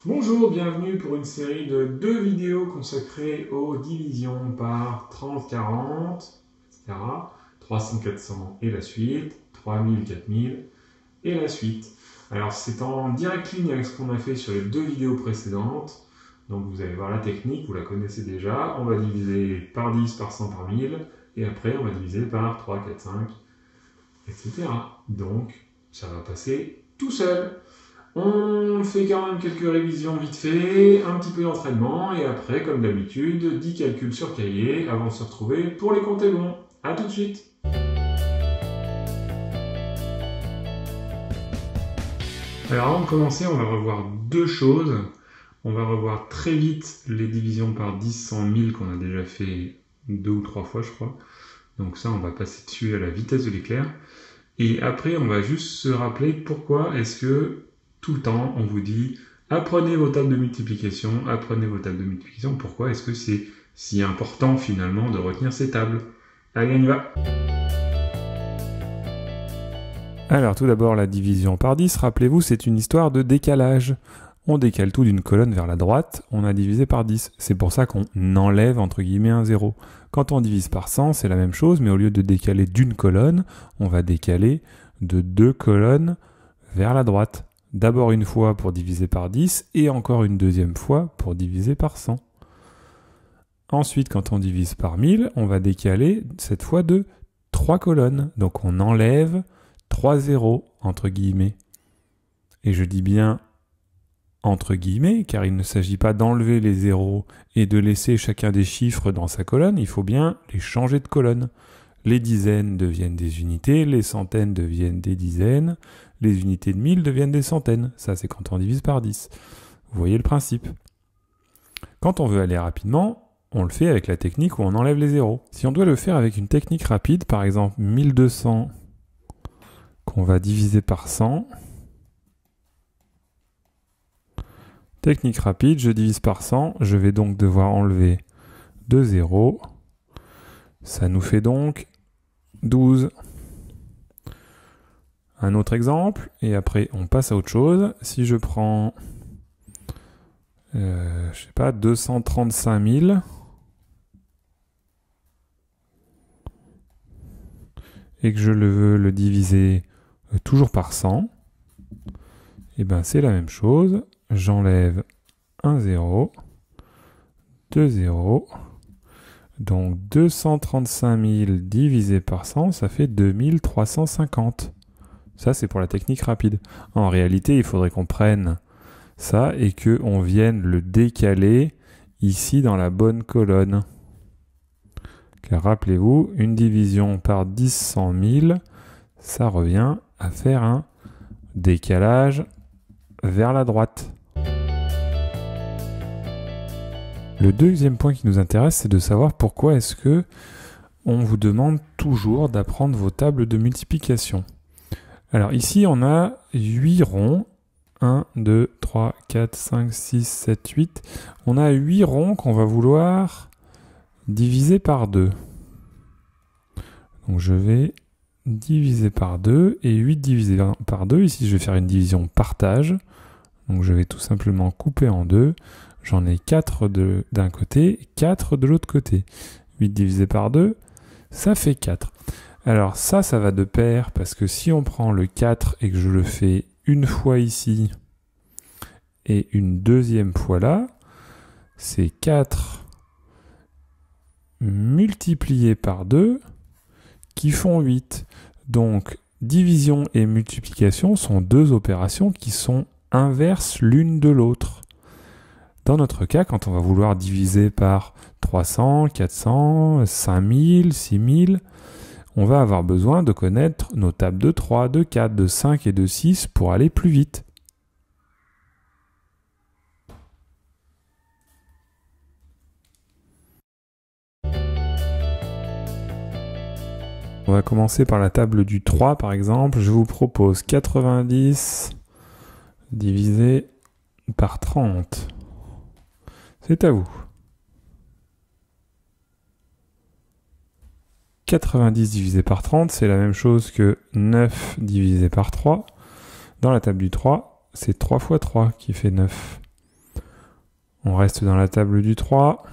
Bonjour, bienvenue pour une série de 2 vidéos consacrées aux divisions par 30, 40, etc. 300, 400 et la suite, 3000, 4000 et la suite. Alors c'est en direct ligne avec ce qu'on a fait sur les 2 vidéos précédentes. Donc vous allez voir la technique, vous la connaissez déjà. On va diviser par 10, par 100, par 1000. Et après on va diviser par 3, 4, 5, etc. Donc ça va passer tout seul. On fait quand même quelques révisions vite fait, un petit peu d'entraînement, et après, comme d'habitude, 10 calculs sur cahier avant de se retrouver pour les compter bons. A tout de suite. Alors avant de commencer, on va revoir 2 choses. On va revoir très vite les divisions par 10, 100, 1000 qu'on a déjà fait 2 ou 3 fois, je crois. Donc ça, on va passer dessus à la vitesse de l'éclair. Et après, on va juste se rappeler pourquoi est-ce que tout le temps, on vous dit apprenez vos tables de multiplication, apprenez vos tables de multiplication. Pourquoi est-ce que c'est si important finalement de retenir ces tables? Allez, on y va. Alors tout d'abord la division par 10, rappelez-vous, c'est une histoire de décalage. On décale tout d'une colonne vers la droite, on a divisé par 10. C'est pour ça qu'on enlève entre guillemets un 0. Quand on divise par 100, c'est la même chose, mais au lieu de décaler d'une colonne, on va décaler de 2 colonnes vers la droite. D'abord une fois pour diviser par 10 et encore une deuxième fois pour diviser par 100. Ensuite, quand on divise par 1000, on va décaler cette fois de 3 colonnes. Donc on enlève 3 zéros entre guillemets. Et je dis bien entre guillemets, car il ne s'agit pas d'enlever les zéros et de laisser chacun des chiffres dans sa colonne, il faut bien les changer de colonne. Les dizaines deviennent des unités, les centaines deviennent des dizaines, les unités de 1000 deviennent des centaines. Ça, c'est quand on divise par 10. Vous voyez le principe. Quand on veut aller rapidement, on le fait avec la technique où on enlève les zéros. Si on doit le faire avec une technique rapide, par exemple 1200 qu'on va diviser par 100, technique rapide, je divise par 100, je vais donc devoir enlever 2 zéros. Ça nous fait donc 12. Un autre exemple, et après on passe à autre chose. Si je prends, je sais pas, 235 000, et que je veux le diviser toujours par 100, et ben c'est la même chose. J'enlève un 0, 2 zéros. Donc 235 000 divisé par 100, ça fait 2350. Ça, c'est pour la technique rapide. En réalité, il faudrait qu'on prenne ça et qu'on vienne le décaler ici dans la bonne colonne. Car rappelez-vous, une division par 10 100 000, ça revient à faire un décalage vers la droite. Le deuxième point qui nous intéresse, c'est de savoir pourquoi est-ce que on vous demande toujours d'apprendre vos tables de multiplication. Alors ici, on a 8 ronds. 1, 2, 3, 4, 5, 6, 7, 8. On a 8 ronds qu'on va vouloir diviser par 2. Donc je vais diviser par 2 et 8 divisé par 2. Ici, je vais faire une division partage. Donc je vais tout simplement couper en 2. J'en ai 4 d'un côté et 4 de l'autre côté. 8 divisé par 2, ça fait 4. Alors ça va de pair parce que si on prend le 4 et que je le fais une fois ici et une deuxième fois là, c'est 4 multiplié par 2 qui font 8. Donc division et multiplication sont deux opérations qui sont inverses l'une de l'autre. Dans notre cas, quand on va vouloir diviser par 300, 400, 5000, 6000, on va avoir besoin de connaître nos tables de 3, de 4, de 5 et de 6 pour aller plus vite. On va commencer par la table du 3 par exemple. Je vous propose 90 divisé par 30. C'est à vous. 90 divisé par 30, c'est la même chose que 9 divisé par 3. Dans la table du 3, c'est 3 fois 3 qui fait 9. On reste dans la table du 3.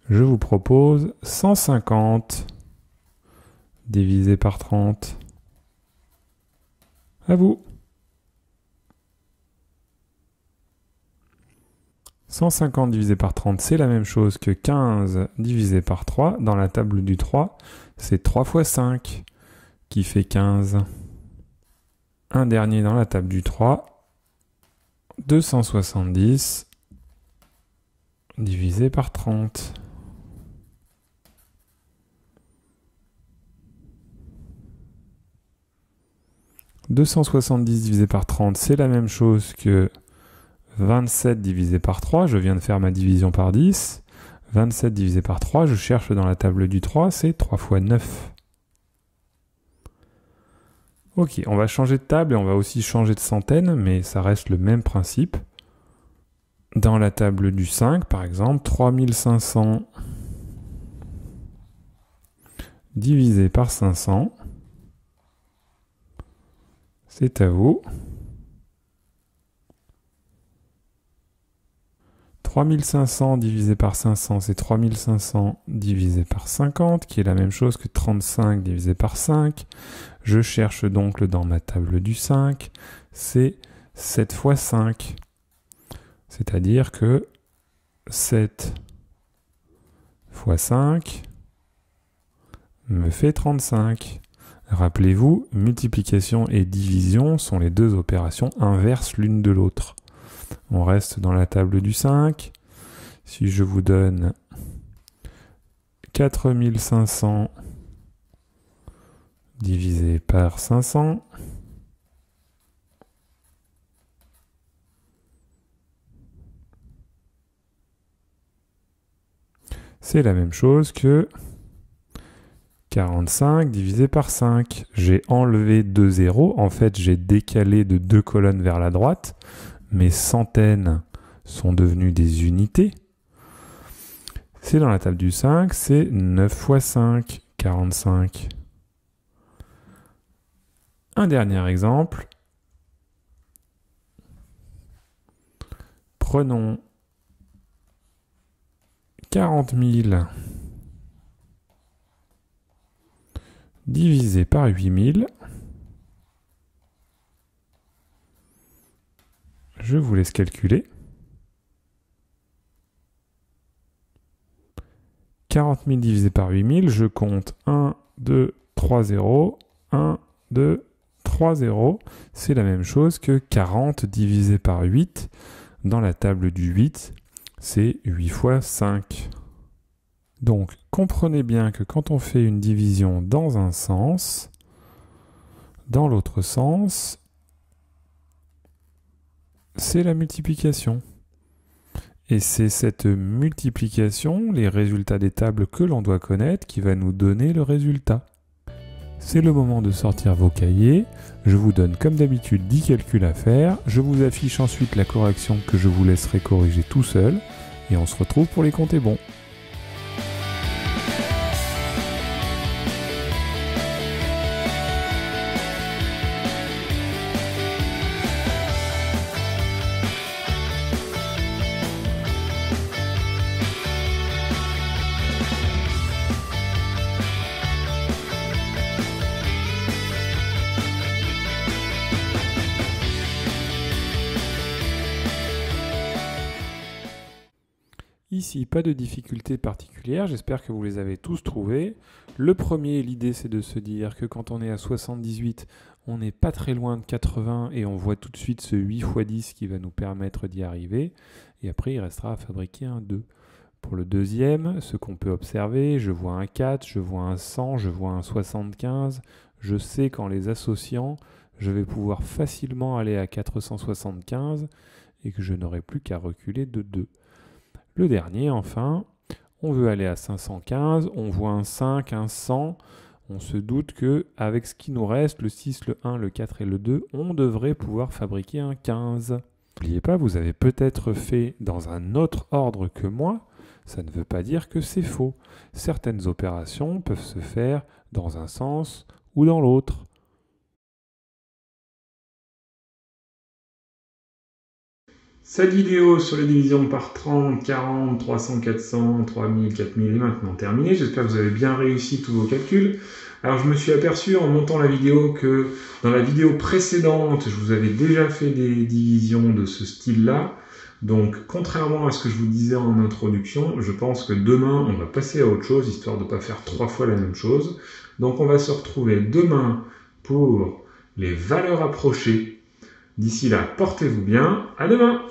Je vous propose 150 divisé par 30. À vous. 150 divisé par 30, c'est la même chose que 15 divisé par 3. Dans la table du 3, c'est 3 fois 5 qui fait 15. Un dernier dans la table du 3, 270 divisé par 30. « 270 divisé par 30, c'est la même chose que 27 divisé par 3, je viens de faire ma division par 10. 27 divisé par 3, je cherche dans la table du 3, c'est 3 fois 9. Ok, on va changer de table et on va aussi changer de centaine, mais ça reste le même principe. Dans la table du 5, par exemple, 3500 divisé par 500, c'est à vous. 3500 divisé par 500, c'est 3500 divisé par 50, qui est la même chose que 35 divisé par 5. Je cherche donc dans ma table du 5, c'est 7 fois 5. C'est-à-dire que 7 fois 5 me fait 35. Rappelez-vous, multiplication et division sont les deux opérations inverses l'une de l'autre. On reste dans la table du 5. Si je vous donne 4500 divisé par 500, c'est la même chose que 45 divisé par 5. J'ai enlevé 2 zéros. En fait, j'ai décalé de 2 colonnes vers la droite. Mes centaines sont devenues des unités. C'est dans la table du 5, c'est 9 fois 5, 45. Un dernier exemple. Prenons 40 000 divisé par 8000. Je vous laisse calculer. 40 000 divisé par 8000, je compte 1, 2, 3 zéros, 1, 2, 3 zéros. C'est la même chose que 40 divisé par 8. Dans la table du 8, c'est 8 fois 5. Donc, comprenez bien que quand on fait une division dans un sens, dans l'autre sens, c'est la multiplication. Et c'est cette multiplication, les résultats des tables que l'on doit connaître, qui va nous donner le résultat. C'est le moment de sortir vos cahiers. Je vous donne comme d'habitude 10 calculs à faire. Je vous affiche ensuite la correction que je vous laisserai corriger tout seul. Et on se retrouve pour les compter bons. Ici, pas de difficulté particulière, j'espère que vous les avez tous trouvés. Le premier, l'idée c'est de se dire que quand on est à 78, on n'est pas très loin de 80 et on voit tout de suite ce 8 x 10 qui va nous permettre d'y arriver. Et après, il restera à fabriquer un 2. Pour le deuxième, ce qu'on peut observer, je vois un 4, je vois un 100, je vois un 75. Je sais qu'en les associant, je vais pouvoir facilement aller à 475 et que je n'aurai plus qu'à reculer de 2. Le dernier, enfin, on veut aller à 515, on voit un 5, un 100, on se doute qu'avec ce qui nous reste, le 6, le 1, le 4 et le 2, on devrait pouvoir fabriquer un 15. N'oubliez pas, vous avez peut-être fait dans un autre ordre que moi, ça ne veut pas dire que c'est faux. Certaines opérations peuvent se faire dans un sens ou dans l'autre. Cette vidéo sur les divisions par 30, 40, 300, 400, 3000, 4000 est maintenant terminée. J'espère que vous avez bien réussi tous vos calculs. Alors je me suis aperçu en montant la vidéo que dans la vidéo précédente, je vous avais déjà fait des divisions de ce style-là. Donc contrairement à ce que je vous disais en introduction, je pense que demain on va passer à autre chose, histoire de ne pas faire 3 fois la même chose. Donc on va se retrouver demain pour les valeurs approchées. D'ici là, portez-vous bien, à demain!